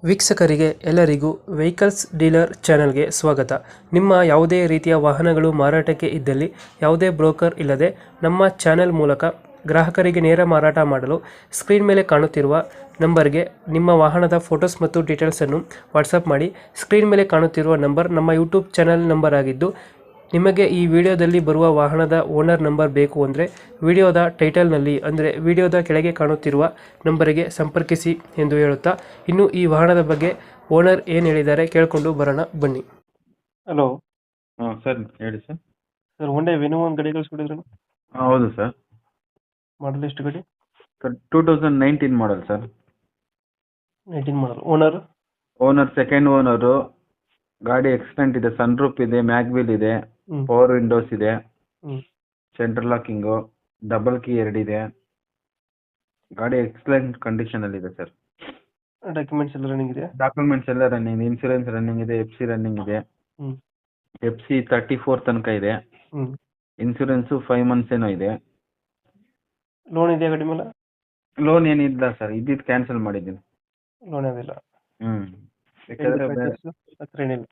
ವೀಕ್ಷಕರಿಗೆ ಎಲ್ಲರಿಗೂ vehicles dealer ಚಾನೆಲ್ಗೆ ಸ್ವಾಗತ. ನಿಮ್ಮ ಯಾವುದೇ ರೀತಿಯ ವಾಹನಗಳು ಮಾರಾಟಕ್ಕೆ ಇದ್ದಲ್ಲಿ ಯಾವುದೇ ಬ್ರೋಕರ್ ಇಲ್ಲದೆ ನಮ್ಮ ಚಾನೆಲ್ ಮೂಲಕ ಗ್ರಾಹಕರಿಗೆ ನೇರ ಮಾರಾಟ ಮಾಡಲು ಸ್ಕ್ರೀನ್ ಮೇಲೆ ಕಾಣುತ್ತಿರುವ ನಂಬರ್ಗೆ ನಿಮ್ಮ ವಾಹನದ ಫೋಟೋಸ್ ಮತ್ತು ಡೀಟೇಲ್ಸನ್ನು ವಾಟ್ಸಪ್ ಮಾಡಿ. ಸ್ಕ್ರೀನ್ ಮೇಲೆ ಕಾಣುತ್ತಿರುವ ನಂಬರ್ ನಮ್ಮ ಯೂಟ್ಯೂಬ್ ಚಾನೆಲ್ ನಂಬರ್ ಆಗಿದ್ದು, ನಿಮಗೆ ಈ ವಿಡಿಯೋದಲ್ಲಿ ಬರುವ ವಾಹನದ ಓನರ್ ನಂಬರ್ ಬೇಕು ಅಂದರೆ ವಿಡಿಯೋದ ಟೈಟಲ್ನಲ್ಲಿ ಅಂದರೆ ವಿಡಿಯೋದ ಕೆಳಗೆ ಕಾಣುತ್ತಿರುವ ನಂಬರಿಗೆ ಸಂಪರ್ಕಿಸಿ ಎಂದು ಹೇಳುತ್ತಾ, ಇನ್ನು ಈ ವಾಹನದ ಬಗ್ಗೆ ಓನರ್ ಏನು ಹೇಳಿದ್ದಾರೆ ಕೇಳಿಕೊಂಡು ಬರೋಣ ಬನ್ನಿ. ಹಲೋ ಹಾಂ ಸರ್, ಹೇಳಿ ಸರ್. ಸರ್, ಒಂದೇ ವೆನೋ ಒಂದು ಗಾಡಿ ಕಳಿಸ್ಕೊಡಿದ್ರಲ್ಲ, ಹೌದು ಸರ್. ಮಾಡಲ್ ಎಷ್ಟು ಗಾಡಿ? Sir 2019 model sir. 19 ಮಾಡಲ್. ಓನರ್? Owner second owner. ಗಾಡಿ ಎಕ್ಸ್ಟೆಂಟ್ ಇದೆ, ಸನ್ ರೂಪ್ ಇದೆ, ಮ್ಯಾಗ್ವಿಲ್ ಇದೆ, ಪವರ್ ವಿಂಡೋಸ್ ಇದೆ, ಸೆಂಟ್ರಲ್ ಲಾಕಿಂಗು, ಡಬಲ್ ಕೀ 2 ಇದೆ. ಗಾಡಿ ಎಕ್ಸಲೆಂಟ್ ಕಂಡೀಷನಲ್ಲಿ ಇದೆ ಸರ್. ಡಾಕ್ಯುಮೆಂಟ್ಸ್ ಎಲ್ಲ ರನ್ನಿಂಗ್ ಇದೆ? ಡಾಕ್ಯುಮೆಂಟ್ಸ್ ಎಲ್ಲ ರನ್ನಿಂಗ್ ಇದೆ. ಇನ್ಸೂರೆನ್ಸ್ ರನ್ನಿಂಗ್ ಇದೆ, FC ರನ್ನಿಂಗ್ ಇದೆ. FC 34 ತನಕ ಇದೆ. ಇನ್ಸೂರೆನ್ಸು 5 ಮಂತ್ಸ್ ಏನೋ ಇದೆ. ಲೋನ್ ಇದೆಯಾ ಗಾಡಿ ಮೇಲೆ? ಲೋನ್ ಏನಿಲ್ಲ ಸರ್, ಇದ್ದಿದ್ದು ಕ್ಯಾನ್ಸಲ್ ಮಾಡಿದ್ದೀನಿ. ಲೋನ್ ಅದಿಲ್ಲ. ಬೇಕಾದ್ರೆ ಬೇರೆ. ಹತ್ರ ಏನಿಲ್ಲ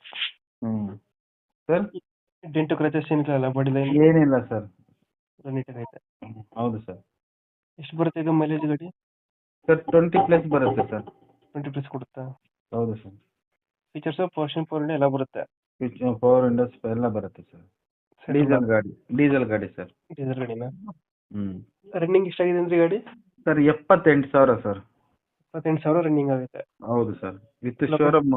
ಸರ್, ಡೆಂಟು ಕ್ರಚಸ್ ಏನಿಲ್ಲ ಬಾಡಿ ಲೈನ್? ಏನಿಲ್ಲ ಸರ್. ನೀಟಾಗಿ ಐತೆ. ಹೌದು ಸರ್. ಎಷ್ಟು ಬರುತ್ತೆ ಇದು ಮೈಲೇಜ್ ಗಾಡಿ? ಸರ್ 20 ಪ್ಲಸ್ ಬರುತ್ತೆ ಸರ್. 20 ಪ್ಲಸ್ ಕೊಡುತ್ತಾ? ಹೌದು ಸರ್. ಫೀಚರ್ಸ್ ಪೋರ್ಷನ್ ಪವರ್ ಎಲ್ಲ ಬರುತ್ತೆ? ಪವರ್ ವಿಂಡೋಸ್ ಎಲ್ಲ ಬರುತ್ತೆ ಸರ್. ಡೀಸೆಲ್ ಗಾಡಿ ಸರ್. ಡೀಸೆಲ್ ಗಾಡಿನಾ? ರನ್ನಿಂಗ್ ಎಷ್ಟಾಗಿದೆ ಅಂದ್ರೆ ಗಾಡಿ? Sir 78,000 sir. 28,000 ರನ್ನಿಂಗ್ ಆಗುತ್ತೆ. ಹೌದು ಸರ್. ವಿತ್ ಶೋರೂಮ್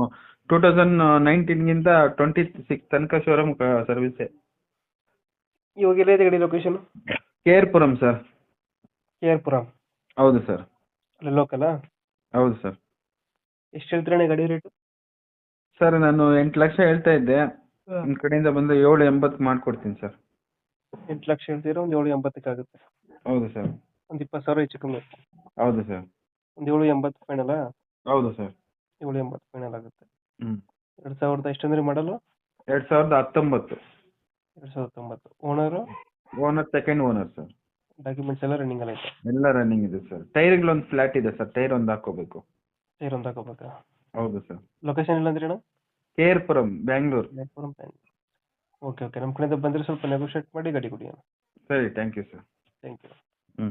2019ಗಿಂತ 26 ತನಕ ಶೋರೂಮ್ ಸರ್ವಿಸ್. ಇವಾಗ ಎಲ್ಲಿದೆ ಗಾಡಿ ಲೊಕೇಶನ್? ಕೇರ್ಪುರಂ ಸರ್. ಕೇರ್ಪುರಂ? ಹೌದು ಸರ್. ಅಲ್ಲಿ ಲೋಕಲಾ? ಹೌದು ಸರ್. ಎಷ್ಟು ಹೇಳ್ತೀರಣ್ಣ ಗಾಡಿ ರೇಟು? ಸರ್, ನಾನು 8 ಲಕ್ಷ ಹೇಳ್ತಾ ಇದ್ದೆ. ನಿಮ್ಮ ಕಡೆಯಿಂದ ಬಂದು 780 ಮಾಡ್ಕೊಡ್ತೀನಿ ಸರ್. 8 ಲಕ್ಷ ಹೇಳ್ತೀರಾ, ಒಂದು 780 ಆಗುತ್ತೆ. ಹೌದು ಸರ್. ಒಂದು 20,000 ಹೆಚ್ಚು ಕಮ್ಮಿ. ಹೌದು ಸರ್. ಒಂದು 780 ಫೈನಲ್? ಹೌದು ಸರ್. 780 ಫೈನಲ್ ಆಗುತ್ತೆ. 2000 ಎಷ್ಟಂದ್ರೆ ಮಾಡಲು? 2019. 2019. Owner? Owner second owner sir. Documents ಎಲ್ಲ ರನ್ನಿಂಗ್ ಅಲ್ಲಿ ಐತೆ? ಎಲ್ಲ ರನ್ನಿಂಗ್ ಇದೆ ಸರ್. ಟೈರ್ಗಳೊಂದು ಫ್ಲಾಟ್ ಇದೆ ಸರ್, ಟೈರ್ ಒಂದು ಹಾಕೋಬೇಕು. ಟೈರ್ ಒಂದು ಹಾಕೋಬೇಕಾ? ಹೌದು ಸರ್. ಲೊಕೇಶನ್ ಇಲ್ಲ ಅಂದ್ರೆ ಅಣ್ಣ? ಕೇರ್ಪುರಂ, ಬ್ಯಾಂಗ್ಳೂರ್. ಓಕೆ, ನಮ್ಮ ಕಡೆಯಿಂದ ಬಂದರೆ ಸ್ವಲ್ಪ ನೆಗೋಷಿಯೇಟ್ ಮಾಡಿ ಗಾಡಿ ಕೊಡಿ ಅಣ್ಣ. ಸರಿ, thank you sir. Thank you. ಹ್ಞೂ